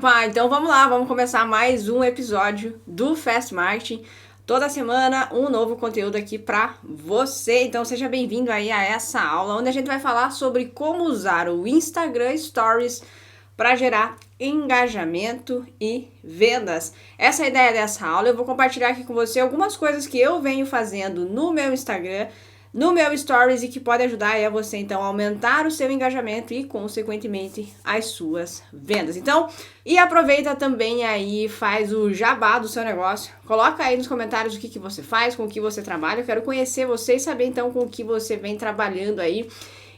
Opa, então vamos lá, vamos começar mais um episódio do Fast Marketing. Toda semana um novo conteúdo aqui para você. Então seja bem-vindo aí a essa aula onde a gente vai falar sobre como usar o Instagram Stories para gerar engajamento e vendas. Essa é a ideia dessa aula. Eu vou compartilhar aqui com você algumas coisas que eu venho fazendo no meu Instagram, no meu Stories, e que pode ajudar a você então a aumentar o seu engajamento e consequentemente as suas vendas. Então, e aproveita também aí, faz o jabá do seu negócio, coloca aí nos comentários o que você faz, com o que você trabalha. Eu quero conhecer você e saber então com o que você vem trabalhando aí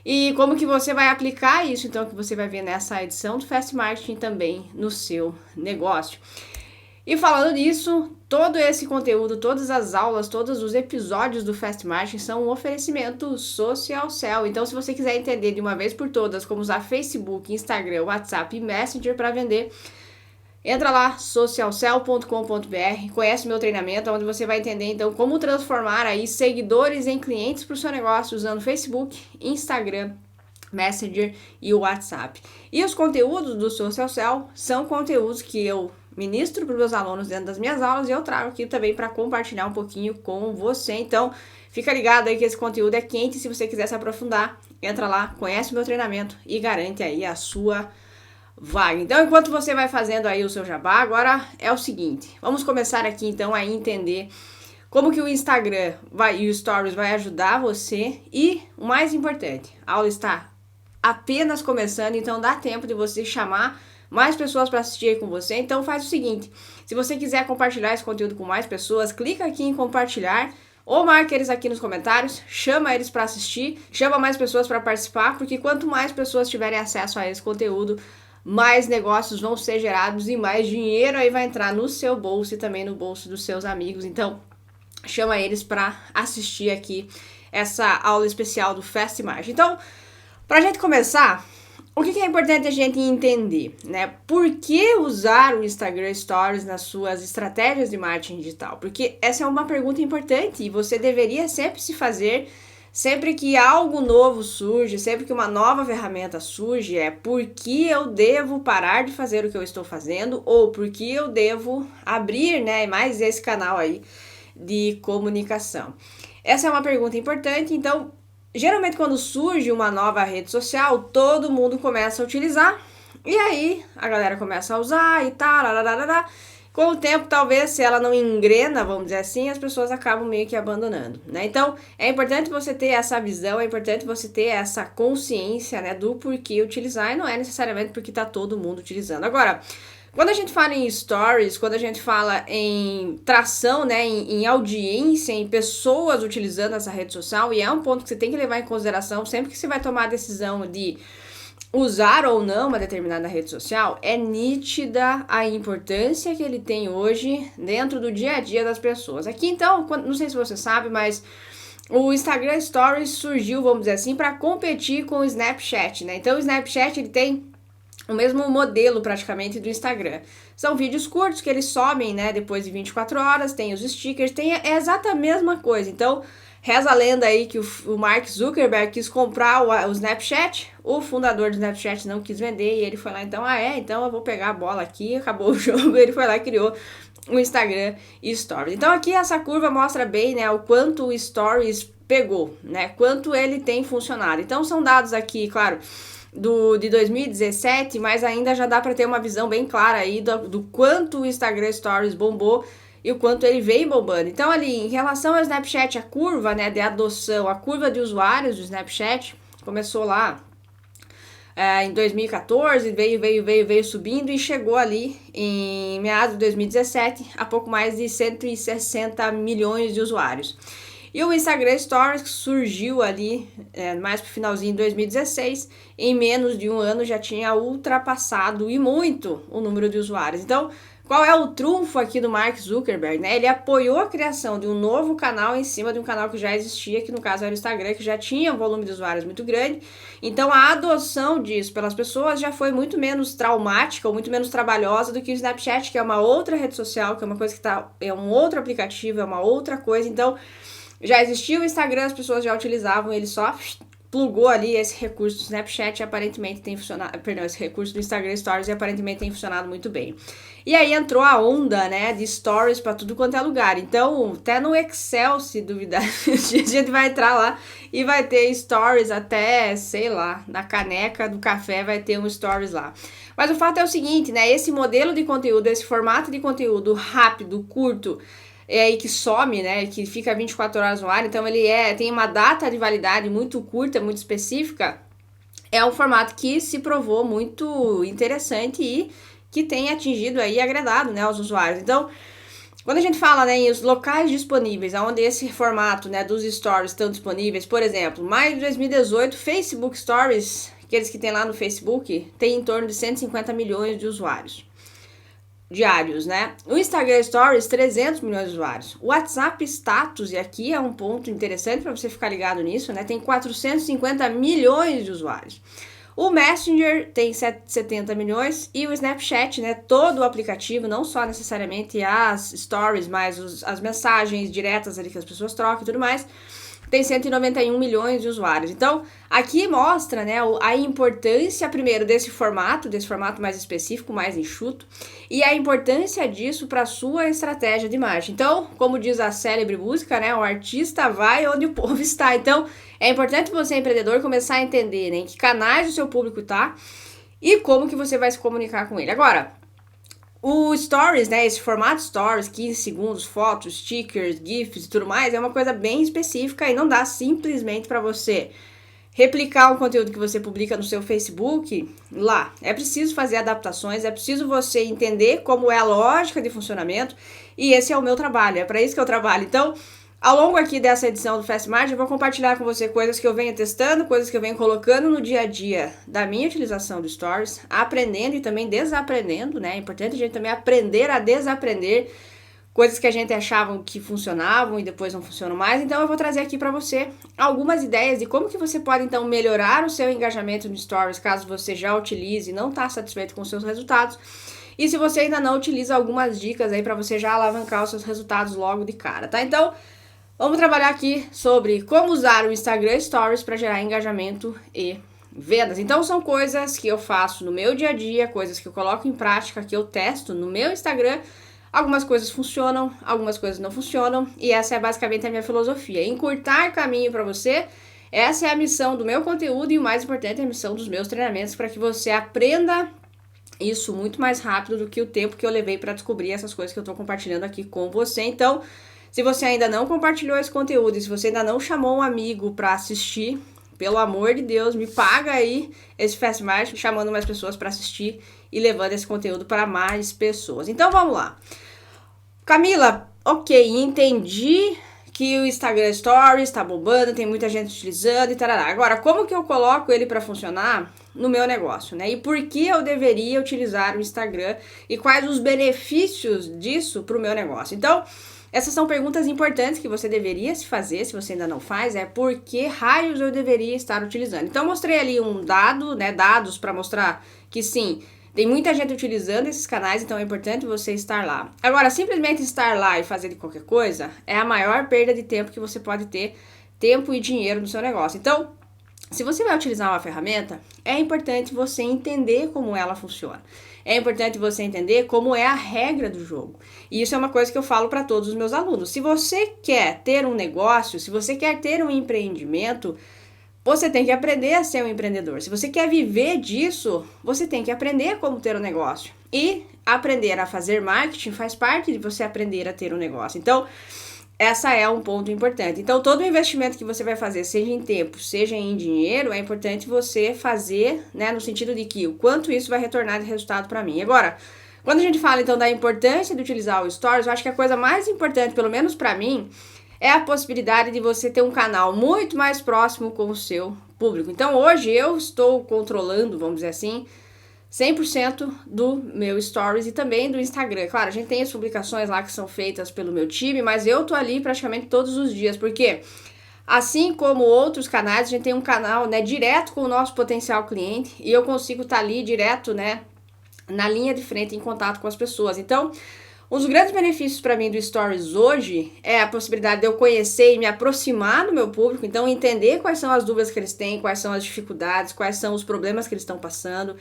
e como que você vai aplicar isso, então, que você vai ver nessa edição do Fast Marketing também no seu negócio. E falando nisso, todo esse conteúdo, todas as aulas, todos os episódios do Fast Marketing são um oferecimento Social Sell. Então, se você quiser entender de uma vez por todas como usar Facebook, Instagram, WhatsApp e Messenger para vender, entra lá, socialcell.com.br, conhece meu treinamento, onde você vai entender então como transformar aí seguidores em clientes para o seu negócio usando Facebook, Instagram, Messenger e o WhatsApp. E os conteúdos do Social Sell são conteúdos que eu ministro para os meus alunos dentro das minhas aulas e eu trago aqui também para compartilhar um pouquinho com você. Então, fica ligado aí que esse conteúdo é quente. Se você quiser se aprofundar, entra lá, conhece o meu treinamento e garante aí a sua vaga. Então, enquanto você vai fazendo aí o seu jabá, agora é o seguinte, vamos começar aqui então a entender como que o Instagram e o Stories vai ajudar você e, o mais importante, a aula está apenas começando, então dá tempo de você chamar mais pessoas para assistir aí com você. Então faz o seguinte, se você quiser compartilhar esse conteúdo com mais pessoas, clica aqui em compartilhar ou marca eles aqui nos comentários, chama eles para assistir, chama mais pessoas para participar, porque quanto mais pessoas tiverem acesso a esse conteúdo, mais negócios vão ser gerados e mais dinheiro aí vai entrar no seu bolso e também no bolso dos seus amigos. Então chama eles para assistir aqui essa aula especial do Fast Marketing. Então, para a gente começar, o que é importante a gente entender, né? Por que usar o Instagram Stories nas suas estratégias de marketing digital? Porque essa é uma pergunta importante e você deveria sempre se fazer, sempre que algo novo surge, sempre que uma nova ferramenta surge, por que eu devo parar de fazer o que eu estou fazendo ou por que eu devo abrir, né, mais esse canal aí de comunicação. Essa é uma pergunta importante, então geralmente quando surge uma nova rede social, todo mundo começa a utilizar e aí a galera começa a usar e tal, com o tempo talvez se ela não engrena, vamos dizer assim, as pessoas acabam meio que abandonando, né? Então é importante você ter essa visão, é importante você ter essa consciência, né, do porquê utilizar e não é necessariamente porque tá todo mundo utilizando. Agora, quando a gente fala em stories, quando a gente fala em tração, né, em audiência, em pessoas utilizando essa rede social, e é um ponto que você tem que levar em consideração sempre que você vai tomar a decisão de usar ou não uma determinada rede social, é nítida a importância que ele tem hoje dentro do dia a dia das pessoas. Aqui então, não sei se você sabe, mas o Instagram Stories surgiu, vamos dizer assim, para competir com o Snapchat, né? Então o Snapchat ele tem o mesmo modelo praticamente do Instagram. São vídeos curtos que eles sobem, né, depois de 24 horas, tem os stickers, é exata a mesma coisa. Então, reza a lenda aí que o Mark Zuckerberg quis comprar o Snapchat, o fundador do Snapchat não quis vender e ele foi lá, então, então eu vou pegar a bola aqui, acabou o jogo, ele foi lá e criou o Instagram Stories. Então aqui essa curva mostra bem, né, o quanto o Stories pegou, né, quanto ele tem funcionado. Então são dados aqui, claro, de 2017, mas ainda já dá para ter uma visão bem clara aí do quanto o Instagram Stories bombou e o quanto ele veio bombando. Então ali, em relação ao Snapchat, a curva, né, de adoção, a curva de usuários do Snapchat começou lá em 2014, veio subindo e chegou ali em meados de 2017 a pouco mais de 160 milhões de usuários. E o Instagram Stories, que surgiu ali mais pro finalzinho de 2016, em menos de um ano já tinha ultrapassado e muito o número de usuários. Então, qual é o trunfo aqui do Mark Zuckerberg, né? Ele apoiou a criação de um novo canal em cima de um canal que já existia, que no caso era o Instagram, que já tinha um volume de usuários muito grande. Então, a adoção disso pelas pessoas já foi muito menos traumática ou muito menos trabalhosa do que o Snapchat, que é uma outra rede social, que é uma coisa que é um outro aplicativo, é uma outra coisa. Então, já existia o Instagram, as pessoas já utilizavam ele só plugou ali esse recurso do Snapchat e aparentemente tem funcionado, perdão, esse recurso do Instagram Stories e aparentemente tem funcionado muito bem. E aí entrou a onda, né, de Stories para tudo quanto é lugar. Então, até no Excel, se duvidar, a gente vai entrar lá e vai ter Stories até, sei lá, na caneca do café vai ter um Stories lá. Mas o fato é o seguinte, né, esse modelo de conteúdo, esse formato de conteúdo rápido, curto, e que some, né, que fica 24 horas no ar, então ele tem uma data de validade muito curta, muito específica, é um formato que se provou muito interessante e que tem atingido aí e agradado, né, aos usuários. Então, quando a gente fala, né, em os locais disponíveis, onde esse formato, né, dos stories estão disponíveis, por exemplo, maio de 2018, Facebook Stories, aqueles que tem lá no Facebook, tem em torno de 150 milhões de usuários diários, né? O Instagram Stories, 300 milhões de usuários. O WhatsApp Status, e aqui é um ponto interessante para você ficar ligado nisso, né? Tem 450 milhões de usuários. O Messenger tem 70 milhões e o Snapchat, né? Todo o aplicativo, não só necessariamente as stories, mas as mensagens diretas ali que as pessoas trocam e tudo mais, tem 191 milhões de usuários. Então, aqui mostra, né, a importância, primeiro, desse formato mais específico, mais enxuto, e a importância disso para a sua estratégia de marketing. Então, como diz a célebre música, né, o artista vai onde o povo está. Então, é importante você, empreendedor, começar a entender, né, em que canais o seu público está e como que você vai se comunicar com ele. Agora, o Stories, né, esse formato Stories, 15 segundos, fotos, stickers, GIFs e tudo mais, é uma coisa bem específica e não dá simplesmente para você replicar o conteúdo que você publica no seu Facebook lá. É preciso fazer adaptações, é preciso você entender como é a lógica de funcionamento e esse é o meu trabalho, é para isso que eu trabalho. Então, ao longo aqui dessa edição do Fast Marketing, eu vou compartilhar com você coisas que eu venho testando, coisas que eu venho colocando no dia a dia da minha utilização do Stories, aprendendo e também desaprendendo, né? É importante a gente também aprender a desaprender coisas que a gente achava que funcionavam e depois não funcionam mais. Então eu vou trazer aqui para você algumas ideias de como que você pode então melhorar o seu engajamento no Stories, caso você já utilize e não está satisfeito com os seus resultados. E se você ainda não utiliza, algumas dicas aí para você já alavancar os seus resultados logo de cara, tá? Então, vamos trabalhar aqui sobre como usar o Instagram Stories para gerar engajamento e vendas. Então, são coisas que eu faço no meu dia a dia, coisas que eu coloco em prática, que eu testo no meu Instagram. Algumas coisas funcionam, algumas coisas não funcionam, e essa é basicamente a minha filosofia. Encurtar caminho para você, essa é a missão do meu conteúdo e o mais importante é a missão dos meus treinamentos para que você aprenda isso muito mais rápido do que o tempo que eu levei para descobrir essas coisas que eu estou compartilhando aqui com você. Então, se você ainda não compartilhou esse conteúdo, e se você ainda não chamou um amigo para assistir, pelo amor de Deus, me paga aí esse Fast Marketing, chamando mais pessoas para assistir e levando esse conteúdo para mais pessoas. Então vamos lá. Camila, ok, entendi que o Instagram Stories está bombando, tem muita gente utilizando e tal. Agora, como que eu coloco ele para funcionar no meu negócio, né? E por que eu deveria utilizar o Instagram e quais os benefícios disso para o meu negócio? Então, essas são perguntas importantes que você deveria se fazer, se você ainda não faz, por que raios eu deveria estar utilizando. Então, eu mostrei ali um dado, né, dados para mostrar que sim, tem muita gente utilizando esses canais, então é importante você estar lá. Agora, simplesmente estar lá e fazer de qualquer coisa é a maior perda de tempo que você pode ter, tempo e dinheiro no seu negócio. Então, se você vai utilizar uma ferramenta, é importante você entender como ela funciona. É importante você entender como é a regra do jogo. E isso é uma coisa que eu falo para todos os meus alunos. Se você quer ter um negócio, se você quer ter um empreendimento, você tem que aprender a ser um empreendedor. Se você quer viver disso, você tem que aprender como ter um negócio. E aprender a fazer marketing faz parte de você aprender a ter um negócio. Então, essa é um ponto importante. Então, todo investimento que você vai fazer, seja em tempo, seja em dinheiro, é importante você fazer, né, no sentido de que o quanto isso vai retornar de resultado para mim. Agora, quando a gente fala, então, da importância de utilizar o Stories, eu acho que a coisa mais importante, pelo menos para mim, é a possibilidade de você ter um canal muito mais próximo com o seu público. Então, hoje eu estou controlando, vamos dizer assim, 100% do meu Stories e também do Instagram. Claro, a gente tem as publicações lá que são feitas pelo meu time, mas eu tô ali praticamente todos os dias, porque assim como outros canais, a gente tem um canal, né, direto com o nosso potencial cliente e eu consigo estar ali direto, né, na linha de frente em contato com as pessoas. Então, Um dos grandes benefícios para mim do Stories hoje é a possibilidade de eu conhecer e me aproximar do meu público, então entender quais são as dúvidas que eles têm, quais são as dificuldades, quais são os problemas que eles estão passando,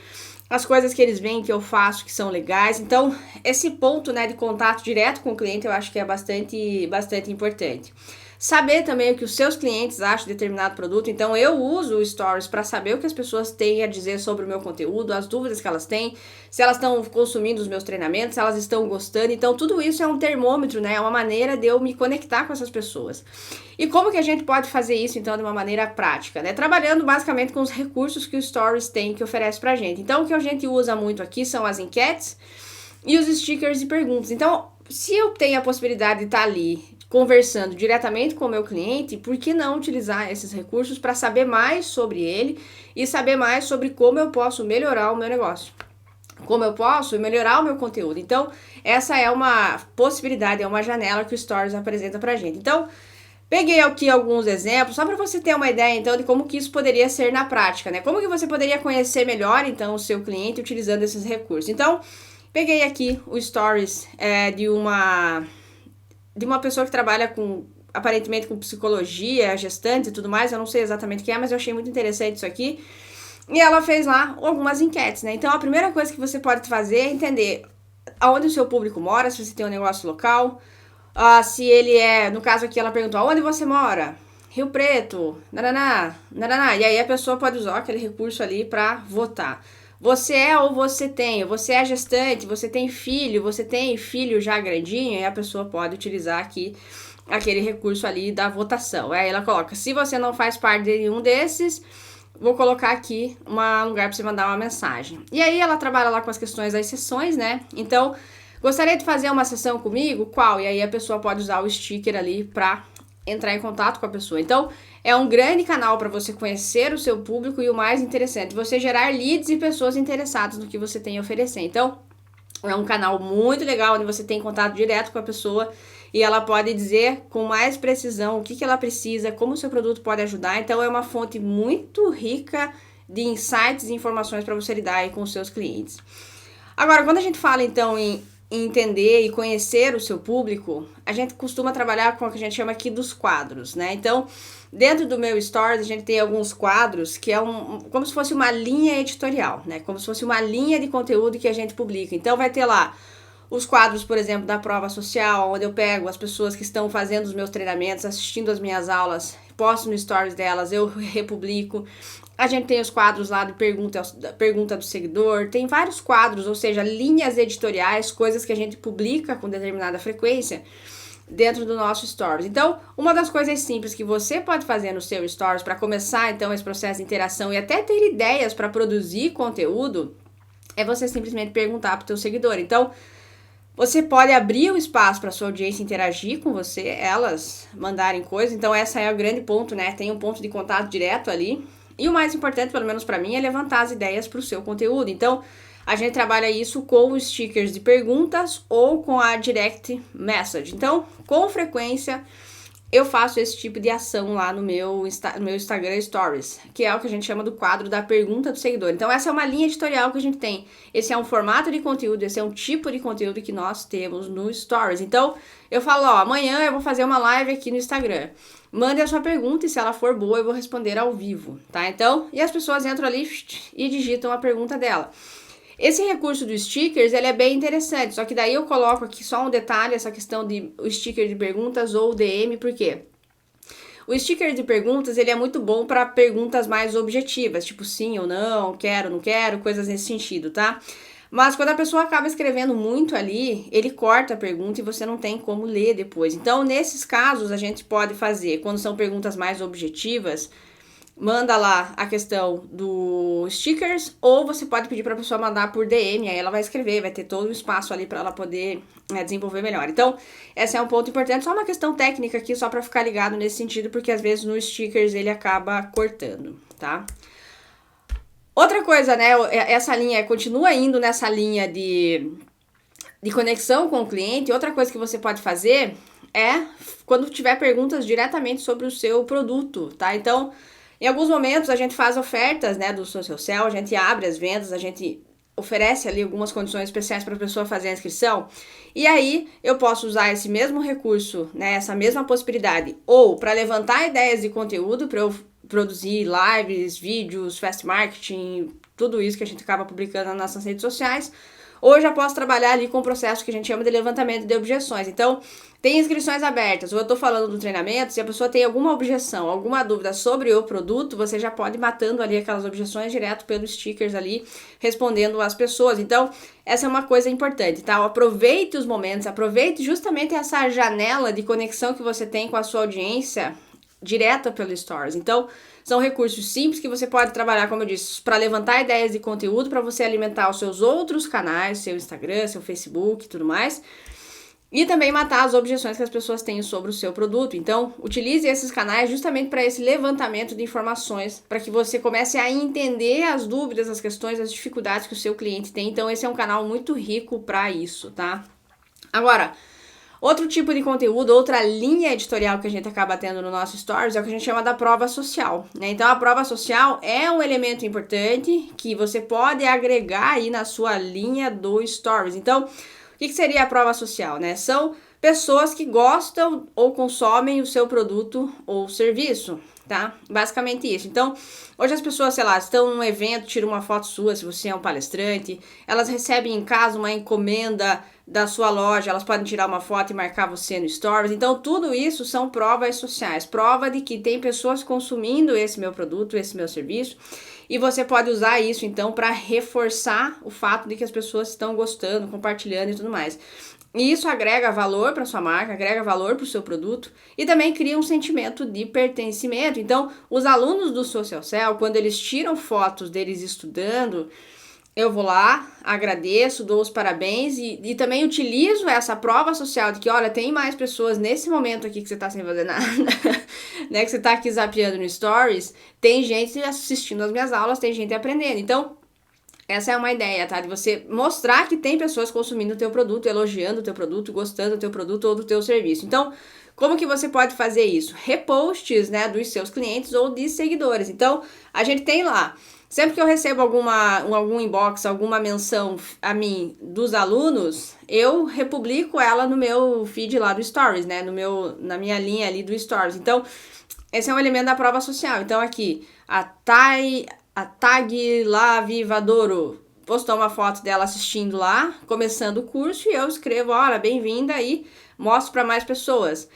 as coisas que eles veem que eu faço que são legais. Então, esse ponto, né, de contato direto com o cliente eu acho que é bastante importante. Saber também o que os seus clientes acham de determinado produto. Então, eu uso o Stories para saber o que as pessoas têm a dizer sobre o meu conteúdo, as dúvidas que elas têm, se elas estão consumindo os meus treinamentos, se elas estão gostando. Então, tudo isso é um termômetro, né? É uma maneira de eu me conectar com essas pessoas. E como que a gente pode fazer isso, então, de uma maneira prática, né? Trabalhando basicamente com os recursos que o Stories tem, que oferece pra gente. Então, o que a gente usa muito aqui são as enquetes e os stickers de perguntas. Então, se eu tenho a possibilidade de estar ali conversando diretamente com o meu cliente, por que não utilizar esses recursos para saber mais sobre ele e saber mais sobre como eu posso melhorar o meu negócio, como eu posso melhorar o meu conteúdo. Então, essa é uma possibilidade, é uma janela que o Stories apresenta pra gente. Então, peguei aqui alguns exemplos, só para você ter uma ideia, então, de como que isso poderia ser na prática, né? Como que você poderia conhecer melhor, então, o seu cliente utilizando esses recursos. Então, peguei aqui o Stories de uma pessoa que trabalha aparentemente com psicologia, gestante e tudo mais, eu não sei exatamente o que é, mas eu achei muito interessante isso aqui. E ela fez lá algumas enquetes, né? Então, a primeira coisa que você pode fazer é entender aonde o seu público mora, se você tem um negócio local, se ele no caso aqui ela perguntou, aonde você mora? Rio Preto, nananá. E aí a pessoa pode usar aquele recurso ali para votar. Você é ou você tem, você é gestante, você tem filho já grandinho, e a pessoa pode utilizar aqui aquele recurso ali da votação. Aí ela coloca, se você não faz parte de nenhum desses, vou colocar aqui um lugar para você mandar uma mensagem. E aí ela trabalha lá com as questões das sessões, né? Então, gostaria de fazer uma sessão comigo? Qual? E aí a pessoa pode usar o sticker ali para entrar em contato com a pessoa. Então, é um grande canal para você conhecer o seu público e o mais interessante, você gerar leads e pessoas interessadas no que você tem a oferecer. Então, é um canal muito legal onde você tem contato direto com a pessoa e ela pode dizer com mais precisão o que ela precisa, como o seu produto pode ajudar. Então, é uma fonte muito rica de insights e informações para você lidar aí com os seus clientes. Agora, quando a gente fala então em entender e conhecer o seu público, a gente costuma trabalhar com o que a gente chama aqui dos quadros, né? Então, dentro do meu Stories, a gente tem alguns quadros que é como se fosse uma linha editorial, né? Como se fosse uma linha de conteúdo que a gente publica. Então, vai ter lá os quadros, por exemplo, da prova social, onde eu pego as pessoas que estão fazendo os meus treinamentos, assistindo as minhas aulas, posto no Stories delas, eu republico. A gente tem os quadros lá de pergunta do seguidor, tem vários quadros, ou seja, linhas editoriais, coisas que a gente publica com determinada frequência dentro do nosso Stories. Então, uma das coisas simples que você pode fazer no seu Stories para começar, então, esse processo de interação e até ter ideias para produzir conteúdo, é você simplesmente perguntar para o teu seguidor. Então, você pode abrir o espaço para sua audiência interagir com você, elas mandarem coisas. Então, esse é o grande ponto, né? Tem um ponto de contato direto ali. E o mais importante, pelo menos para mim, é levantar as ideias para o seu conteúdo. Então, a gente trabalha isso com os stickers de perguntas ou com a direct message. Então, com frequência, eu faço esse tipo de ação lá no meu Instagram Stories, que é o que a gente chama do quadro da pergunta do seguidor. Então, essa é uma linha editorial que a gente tem. Esse é um formato de conteúdo, esse é um tipo de conteúdo que nós temos no Stories. Então, eu falo, amanhã eu vou fazer uma live aqui no Instagram. Mande a sua pergunta e se ela for boa, eu vou responder ao vivo, tá? Então, e as pessoas entram ali e digitam a pergunta dela. Esse recurso dos stickers, ele é bem interessante, só que daí eu coloco aqui só um detalhe, essa questão de o sticker de perguntas ou DM, por quê? O sticker de perguntas, ele é muito bom para perguntas mais objetivas, tipo sim ou não, quero, não quero, coisas nesse sentido, tá? Mas quando a pessoa acaba escrevendo muito ali, ele corta a pergunta e você não tem como ler depois. Então, nesses casos, a gente pode fazer, quando são perguntas mais objetivas, manda lá a questão dos stickers, ou você pode pedir para a pessoa mandar por DM, aí ela vai escrever, vai ter todo o espaço ali para ela poder desenvolver melhor. Então, esse é um ponto importante, só uma questão técnica aqui, só para ficar ligado nesse sentido, porque às vezes nos stickers ele acaba cortando, tá? Outra coisa, né, essa linha, continua indo nessa linha de conexão com o cliente. Outra coisa que você pode fazer é, quando tiver perguntas diretamente sobre o seu produto, tá? Então, em alguns momentos a gente faz ofertas, né, do social sell, a gente abre as vendas, a gente oferece ali algumas condições especiais para a pessoa fazer a inscrição, e aí eu posso usar esse mesmo recurso, né, essa mesma possibilidade, ou para levantar ideias de conteúdo, para eu produzir lives, vídeos, fast marketing, tudo isso que a gente acaba publicando nas nossas redes sociais, ou eu já posso trabalhar ali com o processo que a gente chama de levantamento de objeções. Então, tem inscrições abertas, ou eu estou falando do treinamento, se a pessoa tem alguma objeção, alguma dúvida sobre o produto, você já pode ir matando ali aquelas objeções direto pelos stickers ali, respondendo às pessoas. Então, essa é uma coisa importante, tá? Aproveite os momentos, aproveite justamente essa janela de conexão que você tem com a sua audiência direta pelo Stories. Então, são recursos simples que você pode trabalhar, como eu disse, para levantar ideias de conteúdo, para você alimentar os seus outros canais, seu Instagram, seu Facebook e tudo mais. E também matar as objeções que as pessoas têm sobre o seu produto. Então, utilize esses canais justamente para esse levantamento de informações, para que você comece a entender as dúvidas, as questões, as dificuldades que o seu cliente tem. Então, esse é um canal muito rico para isso, tá? Agora, outro tipo de conteúdo, outra linha editorial que a gente acaba tendo no nosso Stories é o que a gente chama da prova social, né? Então, a prova social é um elemento importante que você pode agregar aí na sua linha do Stories. Então, o que seria a prova social, né? São pessoas que gostam ou consomem o seu produto ou serviço, tá? Basicamente isso. Então, hoje as pessoas, sei lá, estão num evento, tiram uma foto sua, se você é um palestrante, elas recebem em casa uma encomenda da sua loja, elas podem tirar uma foto e marcar você no Stories. Então, tudo isso são provas sociais, prova de que tem pessoas consumindo esse meu produto, esse meu serviço, e você pode usar isso, então, para reforçar o fato de que as pessoas estão gostando, compartilhando e tudo mais. E isso agrega valor para sua marca, agrega valor para o seu produto e também cria um sentimento de pertencimento. Então, os alunos do Social Cell, quando eles tiram fotos deles estudando, eu vou lá, agradeço, dou os parabéns e também utilizo essa prova social de que, olha, tem mais pessoas nesse momento aqui que você tá sem fazer nada, né, que você tá aqui zapeando no Stories, tem gente assistindo as minhas aulas, tem gente aprendendo. Então, essa é uma ideia, tá? De você mostrar que tem pessoas consumindo o teu produto, elogiando o teu produto, gostando do teu produto ou do teu serviço. Então, como que você pode fazer isso? Reposts, né, dos seus clientes ou de seguidores. Então, a gente tem lá, sempre que eu recebo algum inbox, alguma menção a mim dos alunos, eu republico ela no meu feed lá do Stories, né, na minha linha ali do Stories. Então, esse é um elemento da prova social. Então, aqui, a Tag Lavivadoro postou uma foto dela assistindo lá, começando o curso, e eu escrevo, olha, bem-vinda aí, mostro para mais pessoas.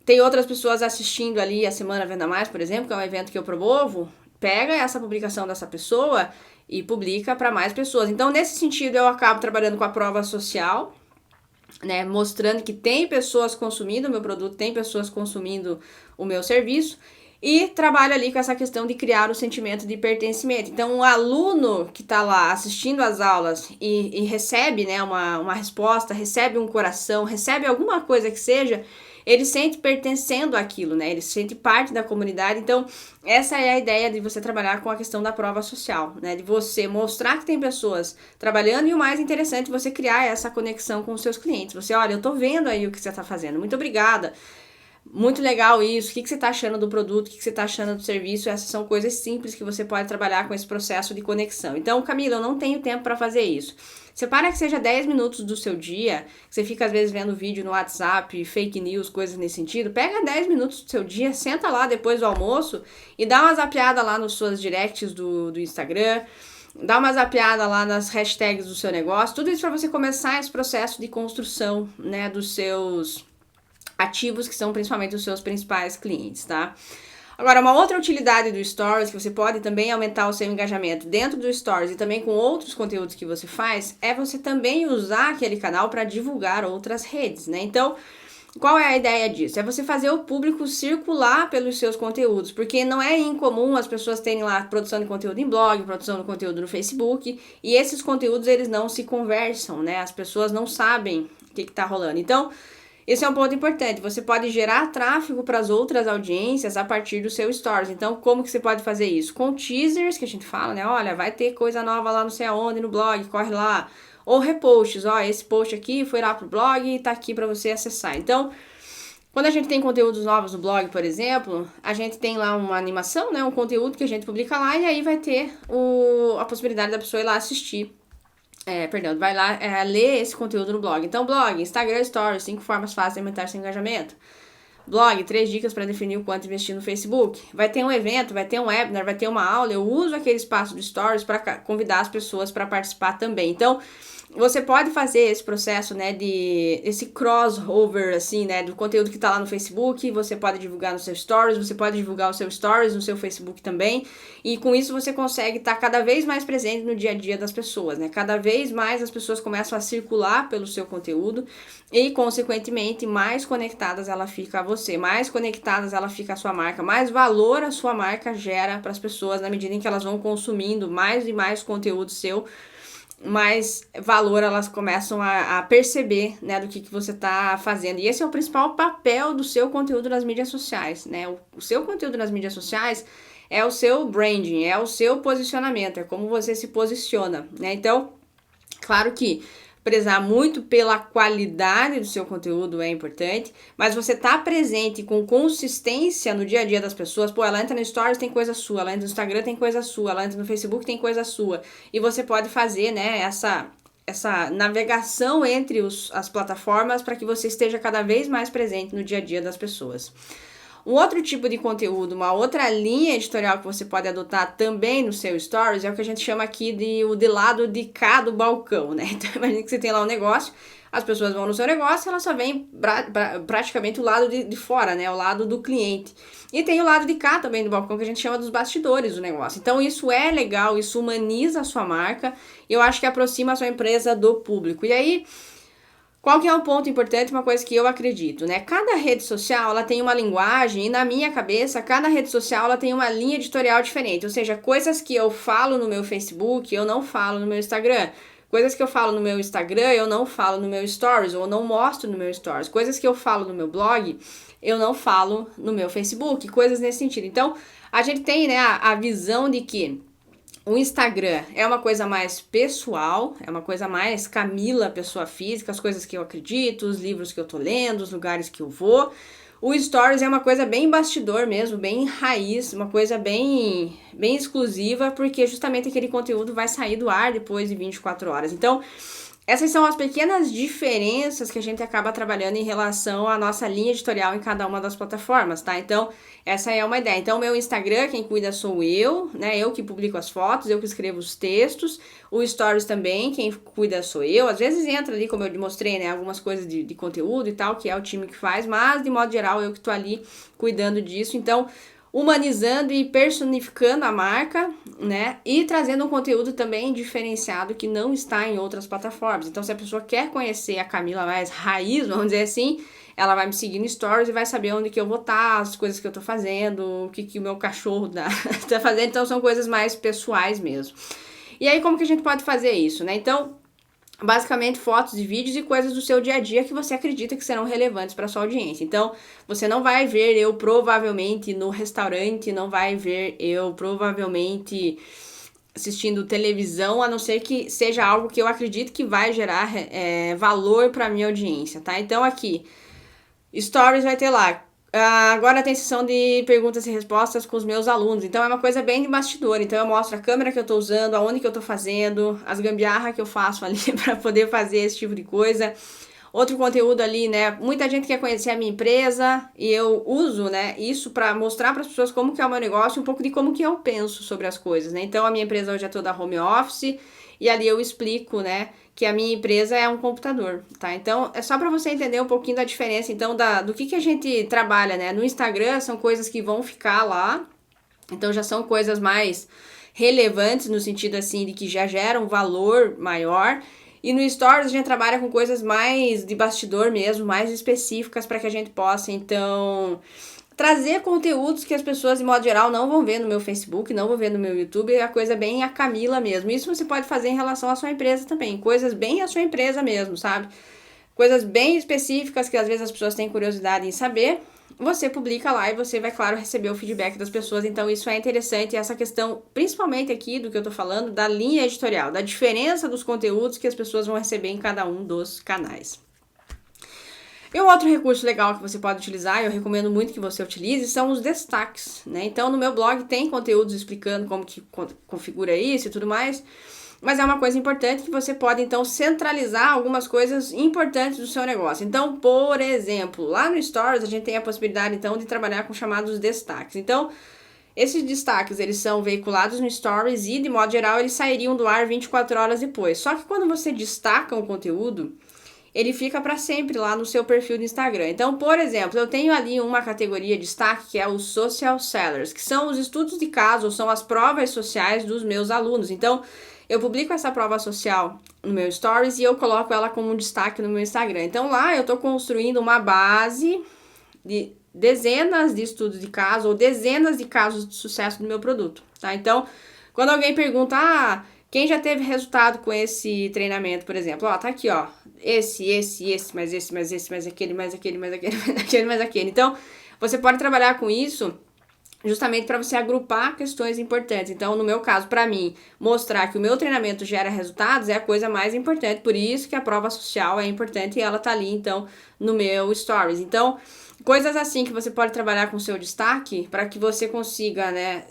Tem outras pessoas assistindo ali a Semana Venda Mais, por exemplo, que é um evento que eu promovo, pega essa publicação dessa pessoa e publica para mais pessoas. Então, nesse sentido, eu acabo trabalhando com a prova social, né, mostrando que tem pessoas consumindo o meu produto, tem pessoas consumindo o meu serviço, e trabalho ali com essa questão de criar o sentimento de pertencimento. Então, o aluno que está lá assistindo às aulas e recebe, né, uma resposta, recebe um coração, recebe alguma coisa que seja, ele sente pertencendo àquilo, né? Ele sente parte da comunidade. Então, essa é a ideia de você trabalhar com a questão da prova social, né? De você mostrar que tem pessoas trabalhando e o mais interessante, você criar essa conexão com os seus clientes. Você, olha, eu tô vendo aí o que você tá fazendo. Muito obrigada. Muito legal isso, o que você está achando do produto, o que você está achando do serviço, essas são coisas simples que você pode trabalhar com esse processo de conexão. Então, Camila, eu não tenho tempo para fazer isso. Separa que seja 10 minutos do seu dia, que você fica às vezes vendo vídeo no WhatsApp, fake news, coisas nesse sentido, pega 10 minutos do seu dia, senta lá depois do almoço e dá uma zapeada lá nas suas directs do Instagram, dá uma zapeada lá nas hashtags do seu negócio, tudo isso para você começar esse processo de construção, né, dos seus ativos, que são principalmente os seus principais clientes, tá? Agora, uma outra utilidade do Stories, que você pode também aumentar o seu engajamento dentro do Stories e também com outros conteúdos que você faz, é você também usar aquele canal para divulgar outras redes, né? Então, qual é a ideia disso? É você fazer o público circular pelos seus conteúdos, porque não é incomum as pessoas terem lá produção de conteúdo em blog, produção de conteúdo no Facebook, e esses conteúdos, eles não se conversam, né? As pessoas não sabem o que tá rolando. Então, esse é um ponto importante, você pode gerar tráfego para as outras audiências a partir do seu Stories. Então, como que você pode fazer isso? Com teasers, que a gente fala, né? Olha, vai ter coisa nova lá não sei aonde, no blog, corre lá. Ou reposts, ó, esse post aqui foi lá pro blog e tá aqui para você acessar. Então, quando a gente tem conteúdos novos no blog, por exemplo, a gente tem lá uma animação, né? Um conteúdo que a gente publica lá e aí vai ter a possibilidade da pessoa ir lá assistir Vai lá ler esse conteúdo no blog. Então, blog, Instagram Stories, 5 formas fáceis de aumentar seu engajamento. Blog, 3 dicas para definir o quanto investir no Facebook. Vai ter um evento, vai ter um webinar, vai ter uma aula. Eu uso aquele espaço do Stories para convidar as pessoas para participar também. Então, você pode fazer esse processo, né, esse crossover, assim, né, do conteúdo que tá lá no Facebook, você pode divulgar no seu Stories, você pode divulgar o seu Stories no seu Facebook também, e com isso você consegue estar cada vez mais presente no dia a dia das pessoas, né, cada vez mais as pessoas começam a circular pelo seu conteúdo e, consequentemente, mais conectadas ela fica a você, mais conectadas ela fica a sua marca, mais valor a sua marca gera para as pessoas na medida em que elas vão consumindo mais e mais conteúdo seu, mais valor elas começam a perceber, né, do que você está fazendo. E esse é o principal papel do seu conteúdo nas mídias sociais, né? O seu conteúdo nas mídias sociais é o seu branding, é o seu posicionamento, é como você se posiciona, né? Então, claro que prezar muito pela qualidade do seu conteúdo é importante, mas você tá presente com consistência no dia a dia das pessoas. Pô, ela entra no Stories, tem coisa sua, ela entra no Instagram, tem coisa sua, ela entra no Facebook, tem coisa sua. E você pode fazer, né, essa navegação entre as plataformas para que você esteja cada vez mais presente no dia a dia das pessoas. Um outro tipo de conteúdo, uma outra linha editorial que você pode adotar também no seu Stories é o que a gente chama aqui de lado de cá do balcão, né? Então, imagina que você tem lá um negócio, as pessoas vão no seu negócio e elas só veem praticamente o lado de fora, né? O lado do cliente. E tem o lado de cá também do balcão que a gente chama dos bastidores do negócio. Então, isso é legal, isso humaniza a sua marca e eu acho que aproxima a sua empresa do público. E aí, qual que é um ponto importante, uma coisa que eu acredito, né? Cada rede social, ela tem uma linguagem e na minha cabeça, cada rede social, ela tem uma linha editorial diferente. Ou seja, coisas que eu falo no meu Facebook, eu não falo no meu Instagram. Coisas que eu falo no meu Instagram, eu não falo no meu Stories, ou não mostro no meu Stories. Coisas que eu falo no meu blog, eu não falo no meu Facebook. Coisas nesse sentido. Então, a gente tem, né, a visão de que o Instagram é uma coisa mais pessoal, é uma coisa mais Camila, pessoa física, as coisas que eu acredito, os livros que eu tô lendo, os lugares que eu vou. O Stories é uma coisa bem bastidor mesmo, bem raiz, uma coisa bem exclusiva, porque justamente aquele conteúdo vai sair do ar depois de 24 horas. Então, essas são as pequenas diferenças que a gente acaba trabalhando em relação à nossa linha editorial em cada uma das plataformas, tá? Então, essa é uma ideia. Então, meu Instagram, quem cuida sou eu, né? Eu que publico as fotos, eu que escrevo os textos. O Stories também, quem cuida sou eu. Às vezes entra ali, como eu mostrei, né? Algumas coisas de conteúdo e tal, que é o time que faz, mas, de modo geral, eu que tô ali cuidando disso. Então, humanizando e personificando a marca, né? E trazendo um conteúdo também diferenciado que não está em outras plataformas. Então, se a pessoa quer conhecer a Camila mais raiz, vamos dizer assim, ela vai me seguir no Stories e vai saber onde que eu vou estar, as coisas que eu tô fazendo, o que o meu cachorro tá fazendo. Então, são coisas mais pessoais mesmo. E aí, como que a gente pode fazer isso, né? Então, basicamente fotos e vídeos e coisas do seu dia a dia que você acredita que serão relevantes para sua audiência. Então, você não vai ver eu provavelmente no restaurante, não vai ver eu provavelmente assistindo televisão, a não ser que seja algo que eu acredito que vai gerar valor para minha audiência, tá? Então, aqui, Stories vai ter lá. Agora tem sessão de perguntas e respostas com os meus alunos, então é uma coisa bem de bastidor. Então eu mostro a câmera que eu tô usando, aonde que eu tô fazendo, as gambiarras que eu faço ali para poder fazer esse tipo de coisa. Outro conteúdo ali, né? Muita gente quer conhecer a minha empresa e eu uso, né, isso para mostrar para as pessoas como que é o meu negócio, um pouco de como que eu penso sobre as coisas, né? Então a minha empresa hoje é toda home office e ali eu explico, né, que a minha empresa é um computador, tá? Então, é só para você entender um pouquinho da diferença, então, do que a gente trabalha, né? No Instagram, são coisas que vão ficar lá, então já são coisas mais relevantes, no sentido, assim, de que já geram valor maior, e no Stories a gente trabalha com coisas mais de bastidor mesmo, mais específicas para que a gente possa, então, trazer conteúdos que as pessoas, de modo geral, não vão ver no meu Facebook, não vão ver no meu YouTube, é a coisa bem a Camila mesmo. Isso você pode fazer em relação à sua empresa também, coisas bem a sua empresa mesmo, sabe? Coisas bem específicas que às vezes as pessoas têm curiosidade em saber, você publica lá e você vai, claro, receber o feedback das pessoas, então isso é interessante, essa questão, principalmente aqui do que eu tô falando, da linha editorial, da diferença dos conteúdos que as pessoas vão receber em cada um dos canais. E um outro recurso legal que você pode utilizar, eu recomendo muito que você utilize, são os destaques, né? Então, no meu blog tem conteúdos explicando como que configura isso e tudo mais. mas é uma coisa importante que você pode, então, centralizar algumas coisas importantes do seu negócio. Então, por exemplo, lá no Stories, a gente tem a possibilidade, então, de trabalhar com chamados destaques. Então, esses destaques, eles são veiculados no Stories e, de modo geral, eles sairiam do ar 24 horas depois. Só que quando você destaca um conteúdo, ele fica para sempre lá no seu perfil do Instagram. Então, por exemplo, eu tenho ali uma categoria de destaque que é os Social Sellers, que são os estudos de caso, ou são as provas sociais dos meus alunos. Então, eu publico essa prova social no meu Stories e eu coloco ela como um destaque no meu Instagram. Então, lá eu estou construindo uma base de dezenas de estudos de caso ou dezenas de casos de sucesso do meu produto, tá? Então, quando alguém pergunta, quem já teve resultado com esse treinamento, por exemplo, ó, tá aqui, ó, esse, mais aquele, mais aquele, mais aquele, mais aquele, mais aquele. Então, você pode trabalhar com isso justamente para você agrupar questões importantes. Então, no meu caso, para mim, mostrar que o meu treinamento gera resultados é a coisa mais importante, por isso que a prova social é importante e ela tá ali, então, no meu Stories. Então, coisas assim que você pode trabalhar com o seu destaque para que você consiga, né,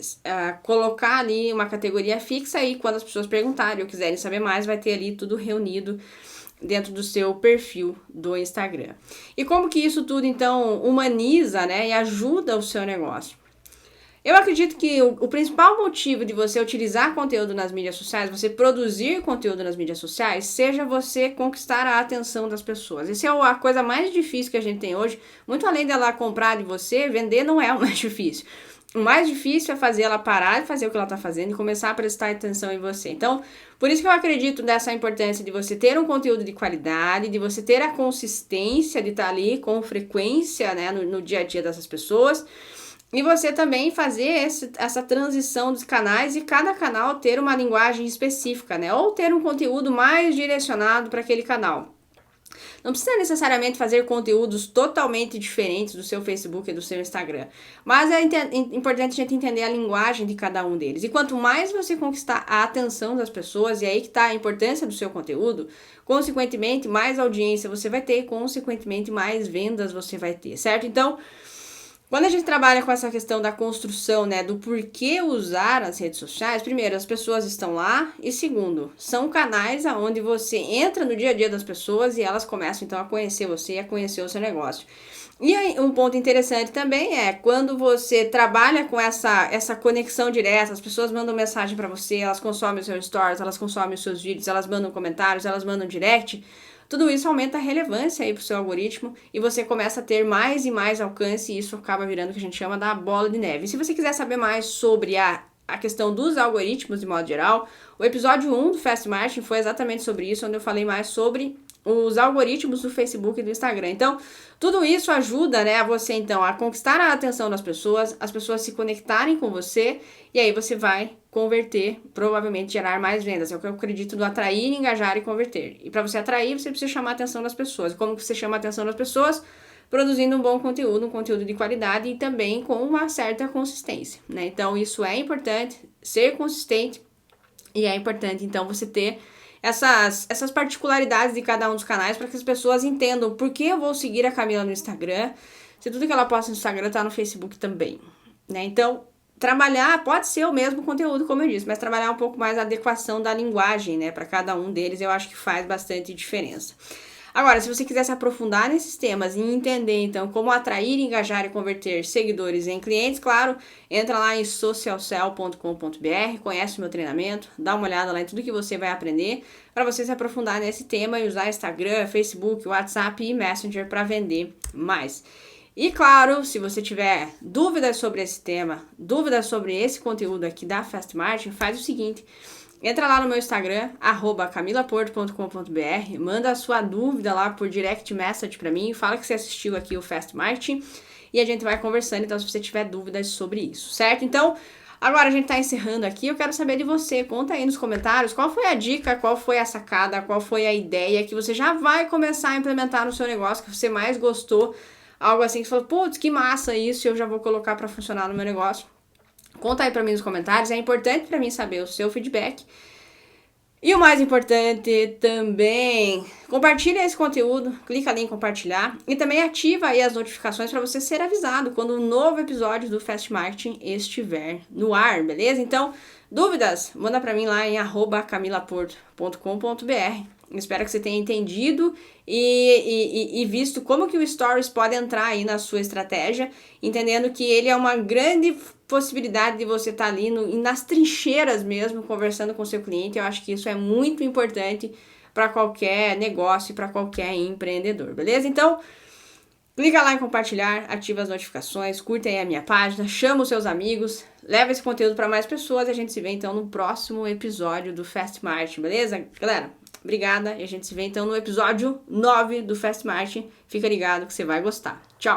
colocar ali uma categoria fixa e quando as pessoas perguntarem ou quiserem saber mais, vai ter ali tudo reunido dentro do seu perfil do Instagram. E como que isso tudo, então, humaniza, né, e ajuda o seu negócio? Eu acredito que o principal motivo de você utilizar conteúdo nas mídias sociais, você produzir conteúdo nas mídias sociais, seja você conquistar a atenção das pessoas. Essa é a coisa mais difícil que a gente tem hoje. Muito além dela comprar de você, vender não é o mais difícil. O mais difícil é fazer ela parar de fazer o que ela está fazendo e começar a prestar atenção em você. Então, por isso que eu acredito nessa importância de você ter um conteúdo de qualidade, de você ter a consistência de estar ali com frequência, né, no dia a dia dessas pessoas. E você também fazer essa transição dos canais e cada canal ter uma linguagem específica, né? Ou ter um conteúdo mais direcionado para aquele canal. Não precisa necessariamente fazer conteúdos totalmente diferentes do seu Facebook e do seu Instagram. Mas é importante a gente entender a linguagem de cada um deles. E quanto mais você conquistar a atenção das pessoas, e aí que está a importância do seu conteúdo, consequentemente, mais audiência você vai ter, consequentemente, mais vendas você vai ter, certo? Então, quando a gente trabalha com essa questão da construção, né, do porquê usar as redes sociais, primeiro, as pessoas estão lá e segundo, são canais aonde você entra no dia a dia das pessoas e elas começam então a conhecer você e a conhecer o seu negócio. E aí, um ponto interessante também é quando você trabalha com essa conexão direta, as pessoas mandam mensagem para você, elas consomem os seus stories, elas consomem os seus vídeos, elas mandam comentários, elas mandam direct. Tudo isso aumenta a relevância aí pro seu algoritmo e você começa a ter mais e mais alcance e isso acaba virando o que a gente chama da bola de neve. E se você quiser saber mais sobre a questão dos algoritmos de modo geral, o episódio 1 do Fast Marketing foi exatamente sobre isso, onde eu falei mais sobre os algoritmos do Facebook e do Instagram. Então, tudo isso ajuda, né, a você, então, a conquistar a atenção das pessoas, as pessoas se conectarem com você, e aí você vai converter, provavelmente gerar mais vendas. É o que eu acredito do atrair, engajar e converter. E para você atrair, você precisa chamar a atenção das pessoas. Como que você chama a atenção das pessoas? Produzindo um bom conteúdo, um conteúdo de qualidade e também com uma certa consistência, né? Então, isso é importante, ser consistente, e é importante, então, você ter essas particularidades de cada um dos canais para que as pessoas entendam por que eu vou seguir a Camila no Instagram, se tudo que ela posta no Instagram tá no Facebook também, né? Então, trabalhar pode ser o mesmo conteúdo, como eu disse, mas trabalhar um pouco mais a adequação da linguagem, né, para cada um deles, eu acho que faz bastante diferença. Agora, se você quiser se aprofundar nesses temas e entender, então, como atrair, engajar e converter seguidores em clientes, claro, entra lá em socialcell.com.br, conhece o meu treinamento, dá uma olhada lá em tudo que você vai aprender para você se aprofundar nesse tema e usar Instagram, Facebook, WhatsApp e Messenger para vender mais. E claro, se você tiver dúvidas sobre esse tema, dúvidas sobre esse conteúdo aqui da Fast Marketing, faz o seguinte: entra lá no meu Instagram, @camilaporto.com.br, manda a sua dúvida lá por direct message pra mim, fala que você assistiu aqui o Fast Marketing e a gente vai conversando, então, se você tiver dúvidas sobre isso, certo? Então, agora a gente tá encerrando aqui, eu quero saber de você, conta aí nos comentários qual foi a dica, qual foi a sacada, qual foi a ideia que você já vai começar a implementar no seu negócio, que você mais gostou, algo assim que você falou, putz, que massa isso, eu já vou colocar pra funcionar no meu negócio. Conta aí pra mim nos comentários, é importante pra mim saber o seu feedback. E o mais importante também, compartilha esse conteúdo, clica ali em compartilhar e também ativa aí as notificações para você ser avisado quando um novo episódio do Fast Marketing estiver no ar, beleza? Então, dúvidas? Manda para mim lá em @camilaporto.com.br. Espero que você tenha entendido e visto como que o Stories pode entrar aí na sua estratégia, entendendo que ele é uma grande possibilidade de você estar ali nas trincheiras mesmo, conversando com o seu cliente. Eu acho que isso é muito importante para qualquer negócio e para qualquer empreendedor, beleza? Então, clica lá em compartilhar, ativa as notificações, curta aí a minha página, chama os seus amigos, leva esse conteúdo para mais pessoas e a gente se vê então no próximo episódio do Fast Marketing, beleza? Galera, obrigada e a gente se vê então no episódio 9 do Fast Marketing. Fica ligado que você vai gostar. Tchau!